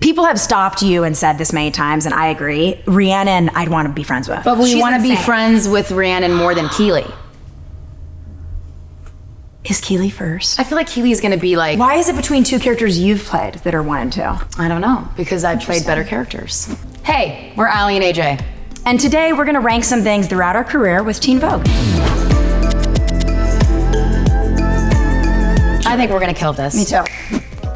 People have stopped you and said this many times, and I agree. Rhiannon, I'd want to be friends with. But we She's want to be insane. friends with Rhiannon more than Keely. Is Keely first? I feel like Keely's gonna be like... Why is it between two characters you've played that are 1 and 2? I don't know, because I've played better characters. Hey, we're Aly and AJ. And today we're gonna rank some things throughout our career with Teen Vogue. I think we're gonna kill this. Me too.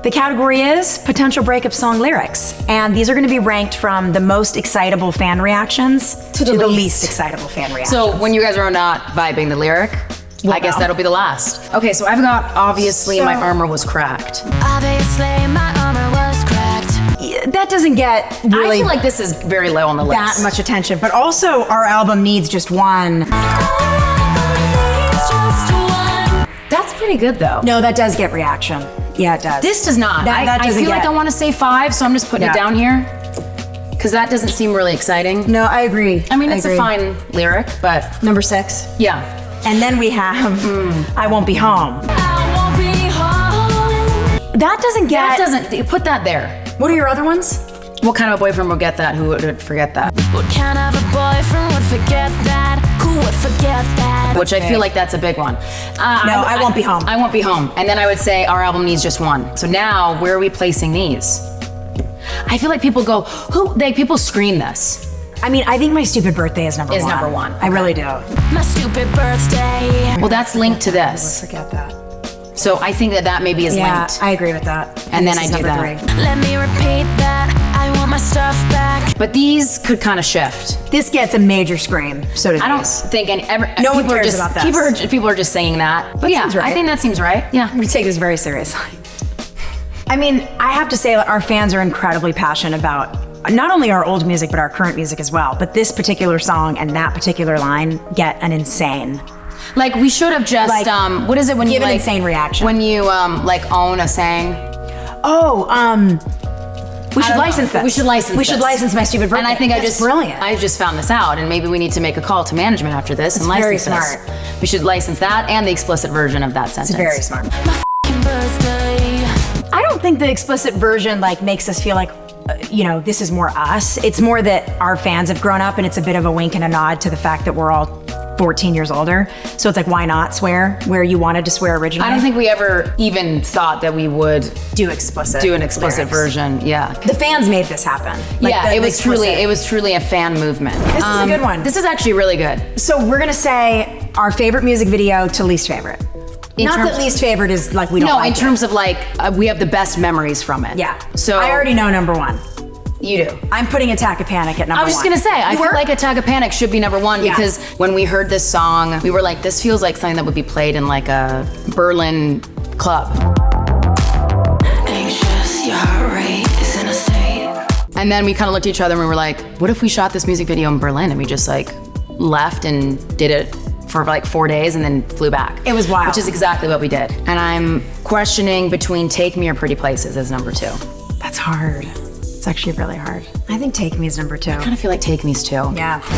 The category is potential breakup song lyrics. And these are gonna be ranked from the most excitable fan reactions to the least excitable fan reactions. So when you guys are not vibing the lyric, I guess that'll be the last. Okay, so I've got, obviously, my armor was cracked. Obviously, my armor was cracked. That doesn't get really I feel like this is very low on the list. that much attention, but also our album needs just one. That's pretty good, though. No, that does get reaction. Yeah, it does. This does not. That I doesn't feel like get- I want to say 5, so I'm just putting it down here. Because that doesn't seem really exciting. No, I agree. I mean, it's a fine lyric, but Number 6. yeah. And then we have I Won't Be Home. I won't be home. That doesn't get... That doesn't, put that there. What are your other ones? What kind of a boyfriend would get that? Who would forget that? What kind of a boyfriend would forget that? Who would forget that? Which I feel like that's a big one. No, I Won't Be Home. I Won't Be Home. And then I would say our album needs just one. So now, where are we placing these? I feel like people go, people scream this. I mean, I think My Stupid Birthday is number 1. Is number 1. I really do. My stupid birthday. Well, that's linked to this. Forget that. So I think that maybe is Yeah, linked. I agree with that. And then this I is do number that. 3. Let me repeat that. I want my stuff back. But these could kind of shift. This gets a major scream. So does I don't these. think No one people are cares just, about this. People are just saying that. But yeah, seems right. I think that seems right. Yeah. We take this very seriously. I mean, I have to say, our fans are incredibly passionate about not only our old music, but our current music as well. But this particular song and that particular line get an insane. Like we should have just Like, what is it when you give an like insane reaction. when you like own a saying? Oh, we should don't know. license this. We should license We should this. license My Stupid Birthday. And I think That's brilliant. I just found this out, and maybe we need to make a call to management after this and very license this. smart. We should license that and the explicit version of that sentence. It's very smart. Birthday. I don't think the explicit version like makes us feel like, this is more us. It's more that our fans have grown up, and it's a bit of a wink and a nod to the fact that we're all 14 years older. So it's like, why not swear where you wanted to swear originally? I don't think we ever even thought that we would do explicit. do an explicit lyrics. version. Yeah. The fans made this happen. Like Yeah, the it was explicit. truly a fan movement. This is a good one. This is actually really good. So we're gonna say our favorite music video to least favorite. Not that least favorite is like we don't No, like in it. terms of like we have the best memories from it. Yeah. So I already know number 1. you do. I'm putting Attack of Panic at number 1. I was just gonna say, I You feel were? like Attack of Panic should be number 1 Yeah. because when we heard this song, we were like, this feels like something that would be played in like a Berlin club. Anxious, your heart rate is in a state. And then we kind of looked at each other and we were like, what if we shot this music video in Berlin and we just like left and did it for like 4 days and then flew back. It was wild. Which is exactly what we did. And I'm questioning between Take Me or Pretty Places as number 2. That's hard. It's actually really hard. I think Take Me is number 2. I kind of feel like Take Me's 2. Yeah. If I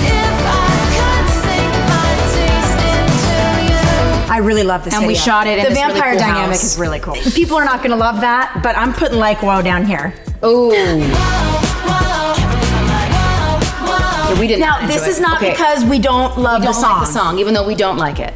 could sink my teeth into you. I really love this And we video. shot it in the this really vampire cool dynamic house. is really cool. People are not gonna love that, but I'm putting Like Whoa down here. Oh. Whoa. Yeah, we didn't Now, enjoy this it. is not Okay. because we don't love We the don't song. like the song, even though we don't like it.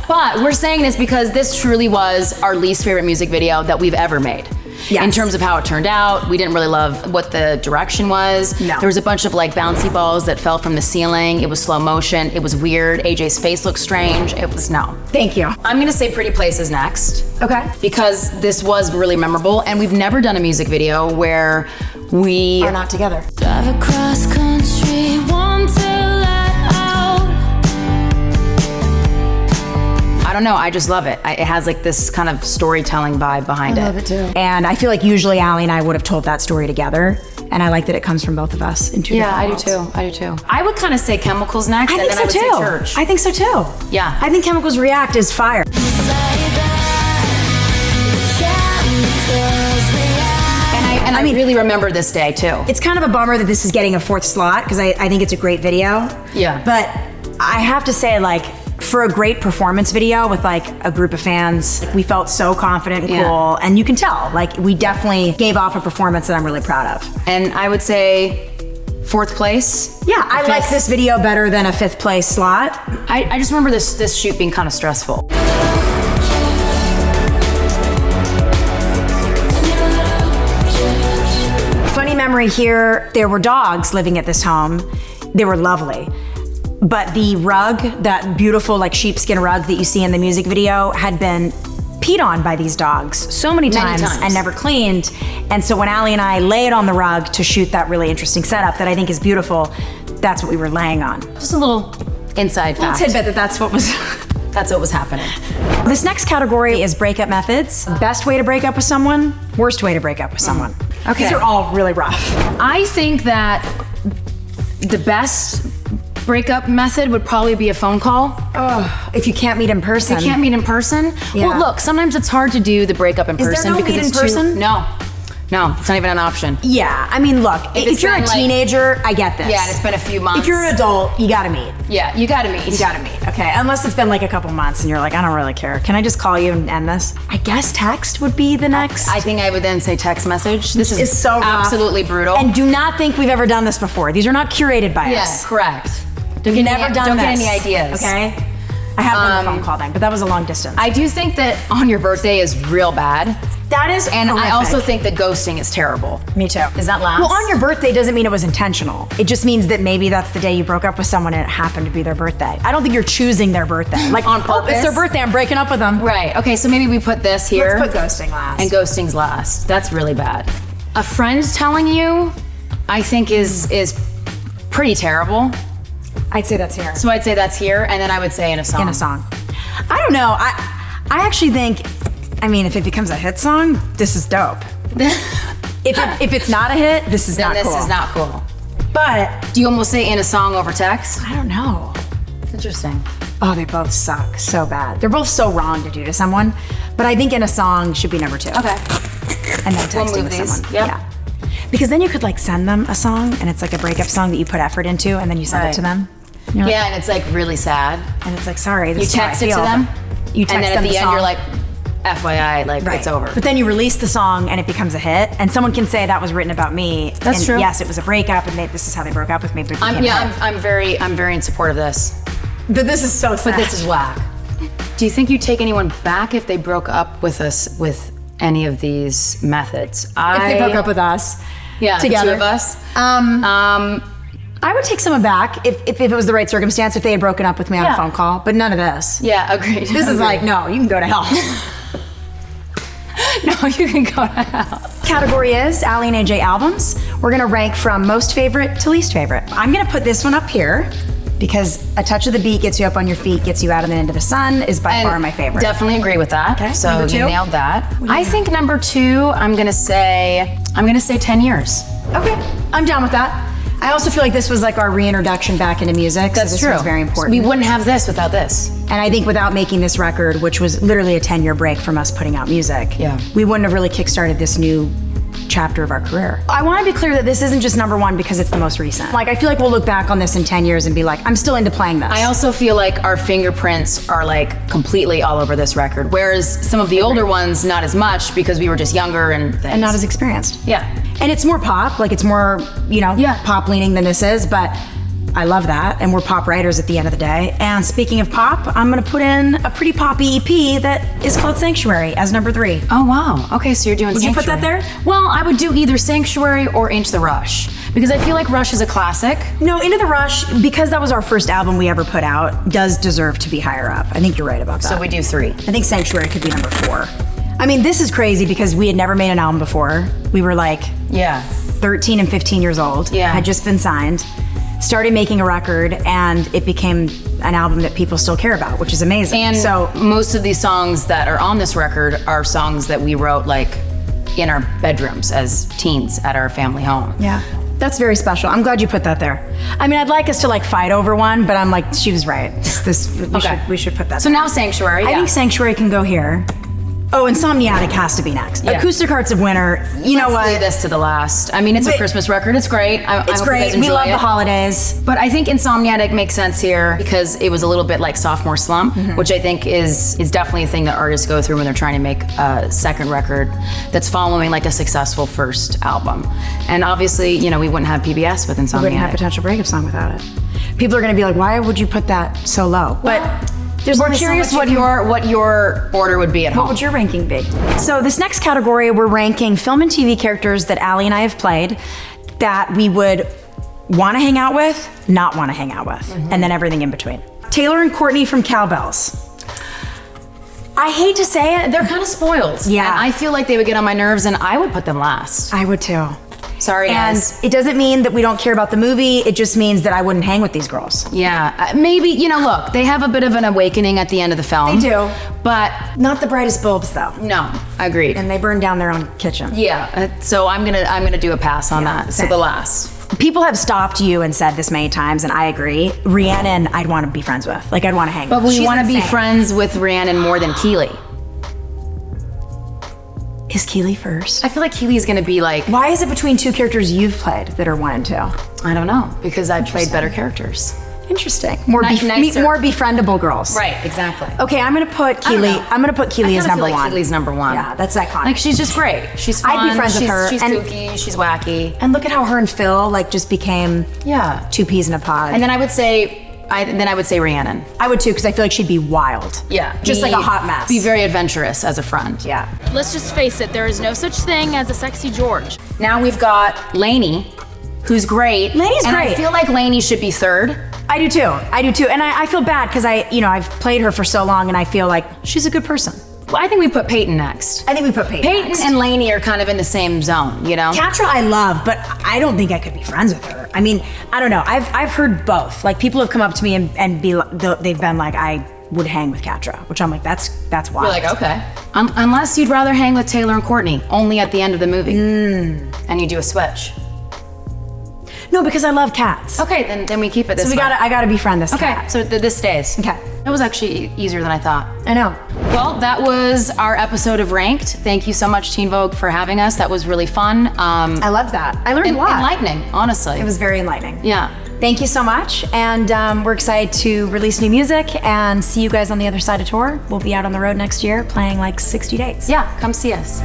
But we're saying this because this truly was our least favorite music video that we've ever made. Yes. In terms of how it turned out, we didn't really love what the direction was. No. There was a bunch of like bouncy balls that fell from the ceiling. It was slow motion. It was weird. AJ's face looked strange. It was no. Thank you. I'm gonna say Pretty Places next. Okay. Because this was really memorable, and we've never done a music video where we Are not together. Drive across country, want to let out. I don't know, I just love it. It has like this kind of storytelling vibe behind it. too. And I feel like usually Aly and I would have told that story together. And I like that it comes from both of us in two Yeah, different I do worlds. too. I do too. I would kind of say Chemicals next, I and think then so I would too. say Church. I think so too. Yeah. I think Chemicals React is fire. And I mean- really remember this day too. It's kind of a bummer that this is getting a 4th slot because I think it's a great video. Yeah. But I have to say, like, for a great performance video with like a group of fans, we felt so confident and cool. And you can tell, like we definitely gave off a performance that I'm really proud of. And I would say 4th place. Yeah, I like this video better than a 5th place slot. I just remember this shoot being kind of stressful. Funny memory here, there were dogs living at this home. They were lovely. But the rug, that beautiful like sheepskin rug that you see in the music video, had been peed on by these dogs so many times and never cleaned. And so when Aly and I laid on the rug to shoot that really interesting setup that I think is beautiful, that's what we were laying on. Just a little inside fact. Tidbit that's what was That's what was happening. This next category is breakup methods. Best way to break up with someone, worst way to break up with someone. Okay. These are all really rough. I think that the best breakup method would probably be a phone call. If you can't meet in person. You can't meet in person? Yeah. Well, look, sometimes it's hard to do the breakup in there person no because meet it's in person? No, it's not even an option. Yeah, I mean, look, it's if you're a been, like- teenager, I get this. Yeah, and it's been a few months. If you're an adult, you gotta meet. Yeah, you gotta meet. You gotta meet, okay? Unless it's been like a couple months and you're like, I don't really care. Can I just call you and end this? I guess text would be the next. I think I would then say text message. This is It's so rough. absolutely brutal. And do not think we've ever done this before. These are not curated by yeah, us. correct. We've never done Don't this. get any ideas. Okay? I have done the phone call then, but that was a long distance. I do think that on your birthday is real bad. That is And I horrific. also think that ghosting is terrible. Me too. Is that last? Well, on your birthday doesn't mean it was intentional. It just means that maybe that's the day you broke up with someone and it happened to be their birthday. I don't think you're choosing their birthday. Like On oh, it's purpose? their birthday, I'm breaking up with them. Right, okay, so maybe we put this here. Let's put ghosting last. And ghosting's last. That's really bad. A friend telling you, I think is pretty terrible. I'd say that's here. So I'd say that's here, and then I would say in a song. In a song. I don't know. I actually think, I mean, if it becomes a hit song, this is dope. If it's not a hit, this is Then not this cool. is not cool. But Do you almost say in a song over text? I don't know. Interesting. Oh, they both suck so bad. They're both so wrong to do to someone. But I think in a song should be number 2. Okay. And then We'll texting move with these. someone. Yep. Yeah. Because then you could like send them a song and it's like a breakup song that you put effort into and then you send it Right. to them. And you're like- Yeah, and it's like really sad. and it's like, sorry, this You is how I text it to feel. them, You text and then at them the end song. you're like, FYI, like Right. it's over. But then you release the song and it becomes a hit, and someone can say that was written about me. That's and true. Yes, it was a breakup, and this is how they broke up with me. But it became a hit. I'm very in support of this. But this is so sad. But this is whack. Do you think you'd take anyone back if they broke up with us with any of these methods? if they broke up with us. yeah, together. the 2 of us. I would take someone back if it was the right circumstance. If they had broken up with me on Yeah. a phone call, but none of this. Yeah, agreed. This is like, no, you can go to hell. no, you can go to hell. Category is Aly and AJ albums. We're gonna rank from most favorite to least favorite. I'm gonna put this one up here because A Touch of the Beat gets you up on your feet, gets you out and into the sun is by far my favorite. Definitely agree with that. Okay, So number 2? you nailed that. I think number 2, I'm gonna say 10 years. Okay, I'm down with that. I also feel like this was like our reintroduction back into music. That's so this true. was very important. We wouldn't have this without this. And I think without making this record, which was literally a 10-year break from us putting out music, Yeah. we wouldn't have really kickstarted this new chapter of our career. I want to be clear that this isn't just number 1 because it's the most recent. Like, I feel like we'll look back on this in 10 years and be like, I'm still into playing this. I also feel like our fingerprints are like completely all over this record, whereas some of the older ones, not as much because we were just younger and things. and not as experienced. Yeah. And it's more pop, like it's more, Yeah. pop leaning than this is, but I love that. And we're pop writers at the end of the day. And speaking of pop, I'm gonna put in a pretty poppy EP that is called Sanctuary as number 3. Oh wow. Okay, so you're doing Would you Sanctuary. put that there? Well, I would do either Sanctuary or Into the Rush because I feel like Rush is a classic. No, Into the Rush, because that was our first album we ever put out, does deserve to be higher up. I think you're right about that. So we do 3. I think Sanctuary could be number 4. I mean, this is crazy because we had never made an album before. We were like Yeah. 13 and 15 years old, Yeah. had just been signed, started making a record, and it became an album that people still care about, which is amazing. And so most of these songs that are on this record are songs that we wrote like in our bedrooms as teens at our family home. yeah, that's very special. I'm glad you put that there. I mean, I'd like us to like fight over one, but I'm like, she was right. We should put that So there. now Sanctuary. I yeah. think Sanctuary can go here. Oh, Insomniatic has to be next. Yeah. Acoustic Hearts of Winter. You know Let's what? leave this to the last. I mean, it's a But- Christmas record. It's great. I It's hope you guys great. We enjoy love it. the holidays. But I think Insomniatic makes sense here because it was a little bit like sophomore slump, which I think is definitely a thing that artists go through when they're trying to make a second record that's following like a successful first album. And obviously, you know, we wouldn't have PBS with Insomniatic. We wouldn't have Potential Breakup Song without it. People are going to be like, why would you put that so low? But there's We're only so curious much what your order would be at What home. would your ranking be? So this next category, we're ranking film and TV characters that Aly and I have played that we would want to hang out with, not want to hang out with, and then everything in between. Taylor and Courtney from Cowbells. I hate to say it, They're kind of spoiled. Yeah. And I feel like they would get on my nerves and I would put them last. I would too. Sorry, And guys. it doesn't mean that we don't care about the movie. It just means that I wouldn't hang with these girls. Yeah, maybe, you know, look, they have a bit of an awakening at the end of the film. They do. But Not the brightest bulbs though. no, agreed. And they burn down their own kitchen. Yeah, so I'm gonna do a pass on that. So same. the last. People have stopped you and said this many times, and I agree. Rhiannon, I'd want to be friends with. Like, I'd want to hang But with. we She's want to be insane. friends with Rhiannon more than Keely. Is Keely first? I feel like Keely's gonna be like, Why is it between two characters you've played that are 1 and 2? I don't know, because I played better characters. Interesting. More Nicer. more befriendable girls. Right, exactly. Okay, I'm gonna put I don't Keely. know. I'm gonna put Keely I as kinda number feel like 1. Keely's number 1. Yeah, that's iconic. Like she's just great. She's fun. I'd be friends with her, She's and- kooky. She's wacky. and look at how her and Phil like just became Yeah. 2 peas in a pod. And then I would say, Rhiannon. I would too, because I feel like she'd be wild. Yeah. Just like a hot mess. Be very adventurous as a friend. Yeah. Let's just face it, there is no such thing as a sexy George. Now we've got Lainey, who's great. Lainey's and great. I feel like Lainey should be third. I do too. I do too. And I feel bad because I've played her for so long, and I feel like she's a good person. Well, I think we put Peyton next. I think we put Peyton. Peyton next. and Lainey are kind of in the same zone, you know? Katra I love, but I don't think I could be friends with her. I mean, I don't know. I've heard both. Like, people have come up to me and they've been like, I would hang with Katra, which I'm like, that's wild. We're like, okay. Unless you'd rather hang with Taylor and Courtney, only at the end of the movie. And you do a switch. No, because I love cats. Okay, then we keep it this So way. I gotta befriend this Okay, cat. so this stays. Okay. That was actually easier than I thought. I know. Well, that was our episode of Ranked. Thank you so much, Teen Vogue, for having us. That was really fun. I loved that. I learned a lot. Enlightening, honestly. It was very enlightening. Yeah. Thank you so much. And we're excited to release new music and see you guys on the other side of tour. We'll be out on the road next year playing like 60 dates. Yeah, come see us.